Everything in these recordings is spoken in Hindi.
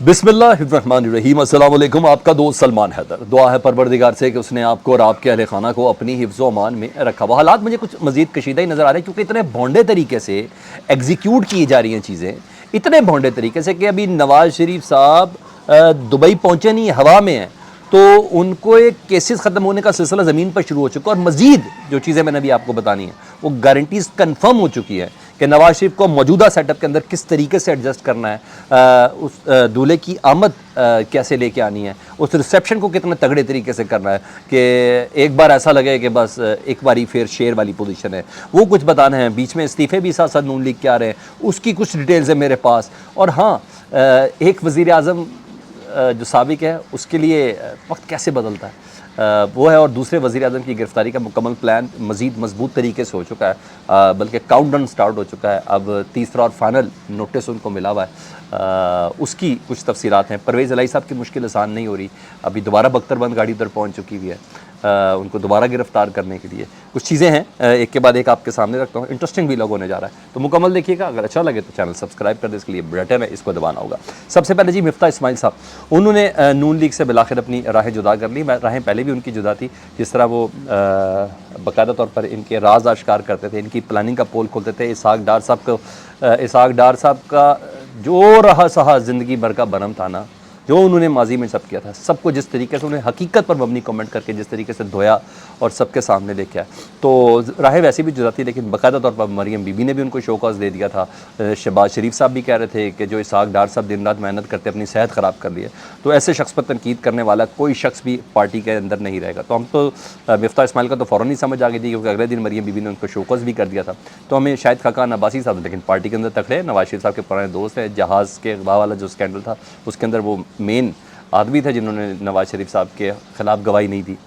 बिस्मिल्लाहिर्रहमानिर्रहीम। अस्सलाम वालेकुम। आपका दोस्त सलमान हैदर। दुआ है परवरदिगार से कि उसने आपको और आपके अहले खाना को अपनी हिफ्ज़ अमान में रखा। वो हालात मुझे कुछ मज़ीद कशीदा ही नज़र आ रहे हैं क्योंकि इतने भोंडे तरीके से एग्जीक्यूट की जा रही हैं चीज़ें, इतने भोंडे तरीके से कि अभी नवाज़ शरीफ साहब दुबई पहुँचे नहीं, हवा में हैं, तो उनको एक केसेस ख़त्म होने का सिलसिला ज़मीन पर शुरू हो चुका है। और मज़ीद जो चीज़ें मैंने अभी आपको बतानी है वो गारंटीज़ कन्फर्म हो चुकी है कि नवाज शरीफ को मौजूदा सेटअप के अंदर किस तरीके से एडजस्ट करना है, उस दूल्हे की आमद कैसे लेके आनी है, उस रिसेप्शन को कितने तगड़े तरीके से करना है कि एक बार ऐसा लगे कि बस एक बारी फिर शेर वाली पोजीशन है, वो कुछ बताना है। बीच में इस्तीफ़े भी साथ साथ नून लीग के आ रहे हैं, उसकी कुछ डिटेल्स है मेरे पास। और हाँ, एक वज़ीर आज़म जो साबिक है उसके लिए वक्त कैसे बदलता है वो है, और दूसरे वज़ीर आज़म की गिरफ्तारी का मुकम्मल प्लान मज़ीद मजबूत तरीके से हो चुका है, बल्कि काउंटडाउन स्टार्ट हो चुका है। अब तीसरा और फाइनल नोटिस उनको मिला हुआ है, उसकी कुछ तफसीलात हैं। परवेज़ इलाही साहब की मुश्किल आसान नहीं हो रही, अभी दोबारा बख्तरबंद गाड़ी उधर पहुँच चुकी हुई है, उनको दोबारा गिरफ्तार करने के लिए कुछ चीज़ें हैं, एक के बाद एक आपके सामने रखता हूँ। इंटरेस्टिंग भी लोग होने जा रहा है, तो मुकम्मल देखिएगा। अगर अच्छा लगे तो चैनल सब्सक्राइब कर दे, इसके लिए बटन है, इसको दबाना होगा। सबसे पहले जी मिफ्ता इस्माइल साहब, उन्होंने नून लीग से बिलाखिर अपनी राहें जुदा कर ली। राहें पहले भी उनकी जुदा थी, जिस तरह वो बाकायदा तौर पर इनके राज आश्कार करते थे, इनकी प्लानिंग का पोल खोलते थे। इसहाक डार साहब को, इसहाक डार साहब का जो रहा सहा ज़िंदगी भर का भरम था ना, जो उन्होंने माजी में सब किया था, सबको जिस तरीके से उन्हें हकीकत पर मबनी कमेंट करके जिस तरीके से धोया और सबके सामने लेके आया, तो राहें वैसे भी जुदा थी। लेकिन बाकायदा तौर पर मरियम बीबी ने भी उनको शोकॉज दे दिया था। शहबाज शरीफ साहब भी कह रहे थे कि जो इसहाक डार साहब दिन रात मेहनत करते अपनी सेहत ख़राब कर ली है, तो ऐसे शख्स पर तनकीद करने वाला कोई शख्स भी पार्टी के अंदर नहीं रहेगा। तो हम तो मिफ्ता इस्माइल का तो फ़ौरन ही समझ आ गई थी, क्योंकि अगले दिन मरियम बीबी ने उनको शोकॉज भी कर दिया था। तो हमें शायद खाकान अब्बासी साहब, लेकिन पार्टी के अंदर तकड़े नवाज शरीफ साहब के पुराने दोस्त हैं। जहाज़ के अगवा वाला जो स्कैंडल था उसके अंदर वो मेन आदमी थे जिन्होंने नवाज शरीफ साहब के ख़िलाफ़ गवाही नहीं दी,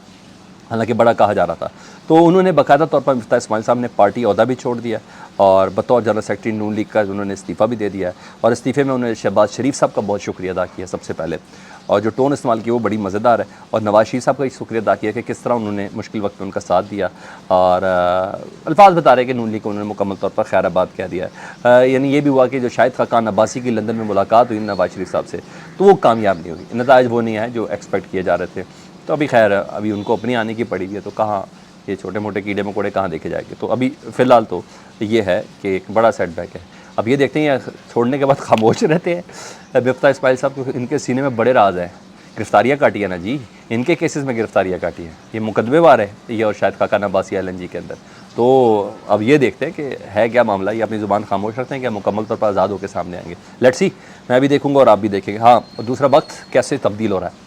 हालांकि बड़ा कहा जा रहा था। तो उन्होंने बाकायदा तौर पर मिफ्ता इस्माइल साहब ने पार्टी ओहदा भी छोड़ दिया और बतौर जनरल सेक्रेटरी नून लीग का उन्होंने इस्तीफ़ा भी दे दिया है। और इस्तीफ़े में उन्होंने शहबाज शरीफ साहब का बहुत शुक्रिया अदा किया सबसे पहले, और जो टोन इस्तेमाल की वो बड़ी मज़ेदार है। और नवाज शरीफ साहब का शुक्रिया अदा किया कि किस तरह उन्होंने मुश्किल वक्त में उनका साथ दिया, और अल्फाज बता रहे कि नून लीग को उन्होंने मुकम्मल तौर पर खैराबाद कह दिया है। यानी ये भी हुआ कि जो शाहिद खाकान अब्बासी की लंदन में मुलाकात हुई नवाज शरीफ साहब से, तो वो कामयाब नहीं हुई, नताइज वो नहीं आए जो एक्सपेक्ट किए जा रहे थे। तो अभी खैर अभी उनको अपनी आने की पड़ी है, तो कहाँ ये छोटे मोटे कीड़े मकोड़े कहाँ देखे जाएंगे। तो अभी फ़िलहाल तो ये है कि एक बड़ा सेटबैक है। अब ये देखते हैं छोड़ने के बाद खामोश रहते हैं। मिफ्ता इस्माइल साहब को इनके सीने में बड़े राज हैं, गिरफ्तारियाँ काटी है ना जी, इनके केसेस में गिरफ्तारियाँ काटी हैं, ये मुकदमेवार है ये, और शायद खाकान अब्बासी LNG के अंदर। तो अब ये देखते हैं कि है क्या मामला, ये अपनी ज़ुबान खामोश रखते हैं क्या मुकम्मल तौर पर आज़ाद होकर सामने आएंगे। लेट्स सी, मैं भी देखूँगा और आप भी देखेंगे। हाँ, और दूसरा वक्त कैसे तब्दील हो रहा है,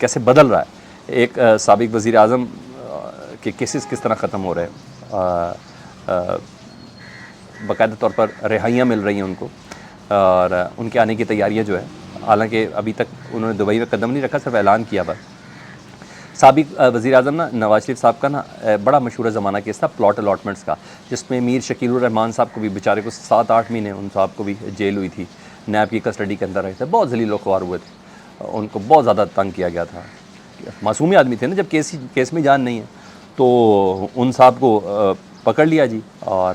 कैसे बदल रहा है। एक साबिक वज़ीर आज़म के केसेस किस तरह ख़त्म हो रहे हैं, बाकायदा तौर पर रिहाइयाँ मिल रही हैं उनको, और उनके आने की तैयारियाँ जो है, हालांकि अभी तक उन्होंने दुबई में कदम नहीं रखा, सिर्फ ऐलान किया बस। साबिक वज़ीर आज़म ना नवाज शरीफ साहब का ना बड़ा मशहूर ज़माना केस था प्लॉट अलॉटमेंट्स का, जिसमें मीर शकील रहमान साहब को भी बेचारे को 7-8 महीने उन साहब को भी जेल हुई थी, नैब की कस्टडी के अंदर रहे थे, बहुत जलील ख्वार हुए थे, उनको बहुत ज़्यादा तंग किया गया था। मासूमी आदमी थे ना, जब केस में जान नहीं है, तो उन साहब को पकड़ लिया जी, और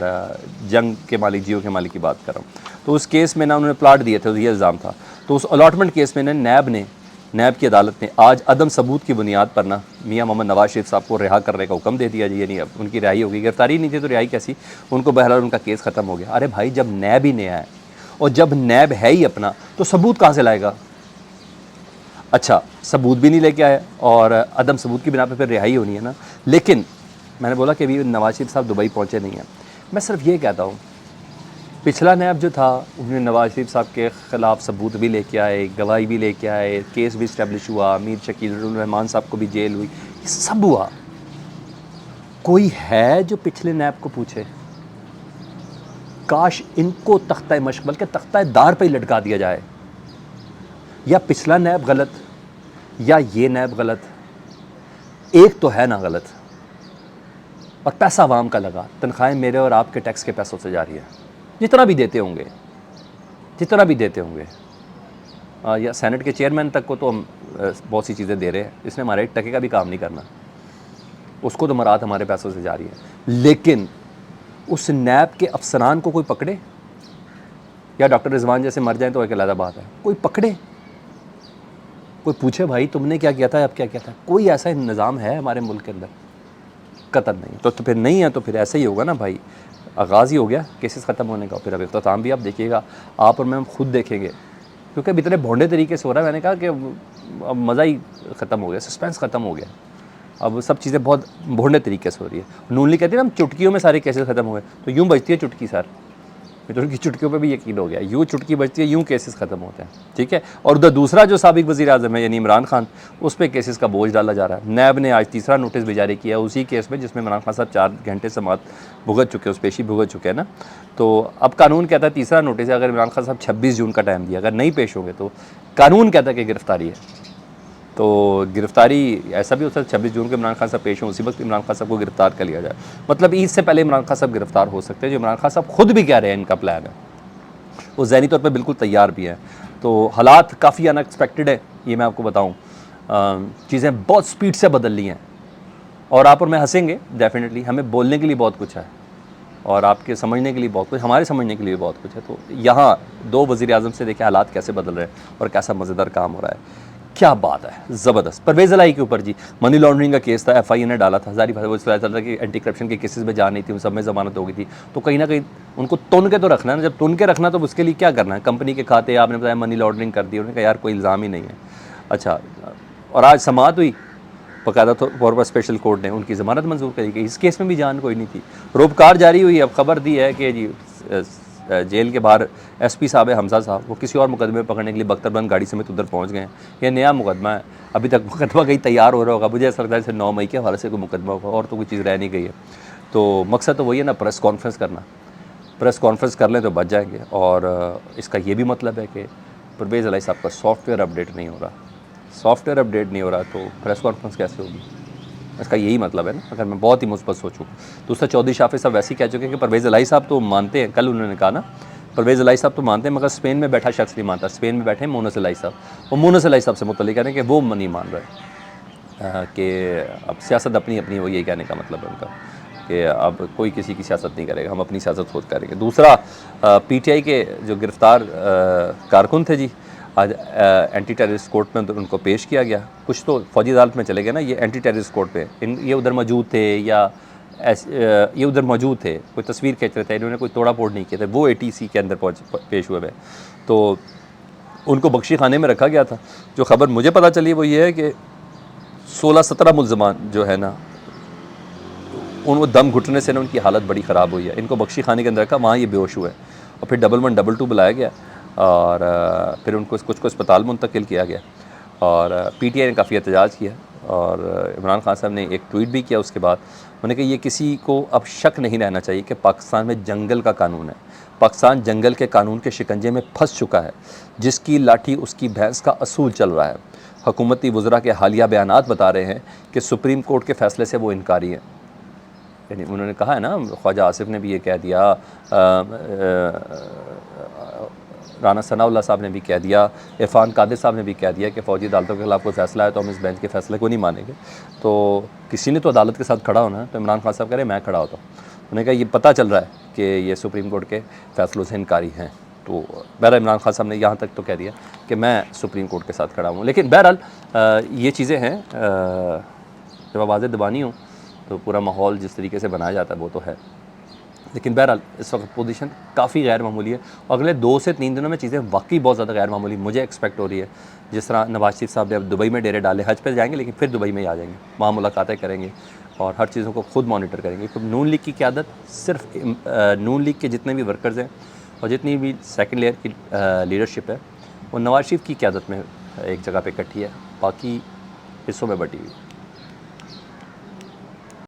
जंग के मालिक, जियो के मालिक की बात कर रहा हूँ। तो उस केस में ना उन्होंने प्लाट दिए थे, ये इल्ज़ाम था। तो उस अलॉटमेंट केस में नैब की अदालत ने आज अदम सबूत की बुनियाद पर ना मियां मोहम्मद नवाज शरीफ साहब को रिहा करने का हुक्म दे दिया जी। यानी अब उनकी रिहाई होगी, गिरफ्तारी नहीं थी तो रिहाई कैसी, उनको बहरहाल उनका केस ख़त्म हो गया। अरे भाई, जब नैब ही नया है और जब नैब है ही अपना, तो सबूत कहाँ से लाएगा। अच्छा, सबूत भी नहीं लेके आया और अदम सबूत की बिना पर फिर रिहाई होनी है ना। लेकिन मैंने बोला कि अभी नवाज शरीफ साहब दुबई पहुँचे नहीं हैं, मैं सिर्फ ये कहता हूँ, पिछला नैब जो था उन्होंने नवाज शरीफ साहब के ख़िलाफ़ सबूत भी लेके आए, गवाही भी लेके आए, केस भी इस्टेब्लिश हुआ, मीर शकील रहमान साहब को भी जेल हुई, ये सब हुआ। कोई है जो पिछले नैब को पूछे? काश इनको तख्ता मश्क बल्कि तख्ता दार पर ही लटका दिया जाए। या पिछला नैब गलत या ये नैब गलत, एक तो है ना गलत, और पैसा आवाम का लगा, तनख्वाहें मेरे और आपके टैक्स के पैसों से जा रही है, जितना भी देते होंगे, जितना भी देते होंगे। या सेनेट के चेयरमैन तक को तो हम बहुत सी चीज़ें दे रहे हैं, इसने हमारे 1 टके का भी काम नहीं करना, उसको तो मराद हमारे पैसों से जा रही है। लेकिन उस नैब के अफसरान को कोई पकड़े? या डॉक्टर रिजवान जैसे मर जाएं तो एक अलग बात है, कोई पकड़े, कोई पूछे भाई तुमने क्या किया था, अब क्या किया था? कोई ऐसा निज़ाम है हमारे मुल्क के अंदर? कतल नहीं। तो फिर नहीं है तो फिर ऐसे ही होगा ना भाई, आगाज़ ही हो गया केसेस ख़त्म होने का। फिर अब इख्तिताम भी आप देखिएगा, आप और मैं खुद देखेंगे, क्योंकि अब इतने भोंडे तरीके से हो रहा है। मैंने कहा कि अब मज़ा ही ख़त्म हो गया, सस्पेंस ख़त्म हो गया, अब सब चीज़ें बहुत भोंडे तरीके से हो रही है। नूनली कहती है ना हम चुटकियों में सारे केसेस ख़त्म हुए, तो यूँ बजती है चुटकी सर, तो उनकी चुटकियों पे भी यकीन हो गया, यूँ चुटकी बजती है, यूँ केसेस ख़त्म होते हैं, ठीक है। और उधर दूसरा जो साबिक वज़ीर आज़म है यानी इमरान खान, उस पर केसेस का बोझ डाला जा रहा है। नैब ने आज तीसरा नोटिस भी जारी किया उसी केस में जिसमें इमरान खान साहब 4 घंटे समात भुगत चुके हैं, उस पेशी भुगत चुके हैं ना। तो अब कानून कहता है तीसरा नोटिस है, अगर इमरान खान साहब 26 जून का टाइम दिया, अगर नहीं पेश होंगे तो कानून कहता है कि गिरफ्तारी है। तो गिरफ्तारी ऐसा भी हो सकता है 26 जून को इमरान खान साहब पेश हों, उसी वक्त इमरान खान साहब को गिरफ्तार कर लिया जाए। मतलब ईद से पहले इमरान खान साहब गिरफ्तार हो सकते हैं, जो इमरान खान साहब खुद भी कह रहे हैं इनका प्लान है, वो ज़हनी तौर पे बिल्कुल तैयार भी हैं। तो हालात काफ़ी अनएक्सपेक्टेड है, ये मैं आपको बताऊँ। चीज़ें बहुत स्पीड से बदल ली हैं और आप और मैं हंसेंगे डेफिनेटली, हमें बोलने के लिए बहुत कुछ है और आपके समझने के लिए बहुत कुछ, हमारे समझने के लिए बहुत कुछ है। तो यहाँ 2 वज़ीर आज़म से देखें हालात कैसे बदल रहे हैं और कैसा मज़ेदार काम हो रहा है। क्या बात है, ज़बरदस्त। परवेज़ इलाही के ऊपर जी मनी लॉन्ड्रिंग का केस था, FIA ने डाला था, जारी वो चल रहा कि एंटी करप्शन के केसेस में जा नहीं थी, उन सब में ज़मानत हो गई थी। तो कहीं ना कहीं उनको तुन के तो रखना है ना, जब तुन के रखना तो उसके लिए क्या करना है? कंपनी के खाते आपने बताया मनी लॉन्ड्रिंग कर दी, उन्होंने कहा यार कोई इल्ज़ाम ही नहीं है। अच्छा, और आज समाअत हुई बाकायदा तौर पर स्पेशल कोर्ट ने उनकी ज़मानत मंजूर करी गई, इस केस में भी जान कोई नहीं थी। रोबकार जारी हुई, अब खबर दी है कि जी जेल के बाहर SP साहब है हमजा साहब, वो किसी और मुकदमे पकड़ने के लिए बख्तरबंद गाड़ी समेत उधर पहुंच गए हैं। ये नया मुकदमा है, अभी तक मुकदमा कहीं तैयार हो रहा होगा, मुझे ऐसा लगता है जैसे 9 मई के हवाले से कोई मुकदमा होगा, और तो कोई चीज़ रह नहीं गई है। तो मकसद तो वही है ना, प्रेस कॉन्फ्रेंस करना, प्रेस कॉन्फ्रेंस कर लें तो बच जाएंगे। और इसका ये भी मतलब है कि परवेज़ इलाही साहब का सॉफ्टवेयर अपडेट नहीं हो रहा, सॉफ्टवेयर अपडेट नहीं हो रहा तो प्रेस कॉन्फ्रेंस कैसे होगी? इसका यही मतलब है ना, अगर मैं बहुत ही मुस्बत सोचूं। दूसरा चौधरी शाफी साहब वैसे ही कह चुके हैं कि परवेज़ इलाही साहब तो मानते हैं, कल उन्होंने कहा ना परवेज़ इलाही साहब तो मानते हैं, मगर स्पेन में बैठा शख्स नहीं मानता। स्पेन में बैठे मोनस इलाही साहब, वो मोनस इलाही साहब से मुतल्लिक़ कह रहे हैं कि वो नहीं मान रहे कि अब सियासत अपनी अपनी, वो यही कहने का मतलब है उनका कि अब कोई किसी की सियासत नहीं करेगा, हम अपनी सियासत खुद करेंगे। दूसरा PTI के जो गिरफ़्तार कारकुन थे जी, आज एंटी टेररिस्ट कोर्ट में उनको पेश किया गया। कुछ तो फ़ौजी अदालत में चले गए ना, ये एंटी टेररिस्ट कोर्ट पे ये उधर मौजूद थे या ये उधर मौजूद थे, कोई तस्वीर खींच रहे थे, इन्होंने कोई तोड़ा फोड़ नहीं किया था, वो ATC के अंदर पेश हुए हैं। तो उनको बख्शी खाने में रखा गया था। जो खबर मुझे पता चली वो ये है कि 16-17 मुल्ज़मान जो है ना, उनको दम घुटने से ना उनकी हालत बड़ी ख़राब हुई है। इनको बख्शी खाने के अंदर रखा, वहाँ ये बेहोश हुए और फिर 1112 बुलाया गया और फिर उनको कुछ को अस्पताल मुंतकिल किया गया। और PTI ने काफ़ी एहतजाज किया और इमरान खान साहब ने एक ट्वीट भी किया उसके बाद। उन्होंने कहा ये किसी को अब शक नहीं रहना चाहिए कि पाकिस्तान में जंगल का कानून है, पाकिस्तान जंगल के कानून के शिकंजे में फंस चुका है, जिसकी लाठी उसकी भैंस का असूल चल रहा है। हुकूमती वज़रा के हालिया बयानात बता रहे हैं कि सुप्रीम कोर्ट के फ़ैसले से वो इनकारी हैं। यानी उन्होंने कहा है ना, ख्वाजा आसिफ ने भी ये कह दिया, राना सनाउल्लाह साहब ने भी कह दिया, इरफान कादिर साहब ने भी कह दिया कि फ़ौजी अदालतों के खिलाफ कोई फ़ैसला है तो हम इस बेंच के फ़ैसले को नहीं मानेंगे। तो किसी ने तो अदालत के साथ खड़ा होना है, तो इमरान खान साहब कह रहे मैं खड़ा होता हूँ। उन्होंने कहा ये पता चल रहा है कि ये सुप्रीम कोर्ट के फ़ैसलों से इनकारी हैं। तो बहरहाल इमरान खान साहब ने यहाँ तक तो कह दिया कि मैं सुप्रीम कोर्ट के साथ खड़ा हूँ। लेकिन बहरहाल ये चीज़ें हैं, जब आवाज़ें दबानी हो तो पूरा माहौल जिस तरीके से बनाया जाता है वो तो है। लेकिन बहरहाल इस वक्त पोजीशन काफ़ी गैर मामूली है और अगले 2 से 3 दिनों में चीज़ें वाकई बहुत ज़्यादा गैर मामूली मुझे एक्सपेक्ट हो रही है। जिस तरह नवाज शरीफ साहब ने अब दुबई में डेरे डाले, हज पर जाएंगे लेकिन फिर दुबई में ही आ जाएंगे, वहाँ मुलाकातें करेंगे और हर चीज़ों को खुद मॉनिटर करेंगे। तो नून लीग की क़यादत सिर्फ नून लीग के जितने भी वर्कर्स हैं और जितनी भी सेकेंड लेयर की लीडरशिप है वो नवाज शरीफ की क़यादत में एक जगह पर इकट्ठी है, बाकी हिस्सों में बटी हुई।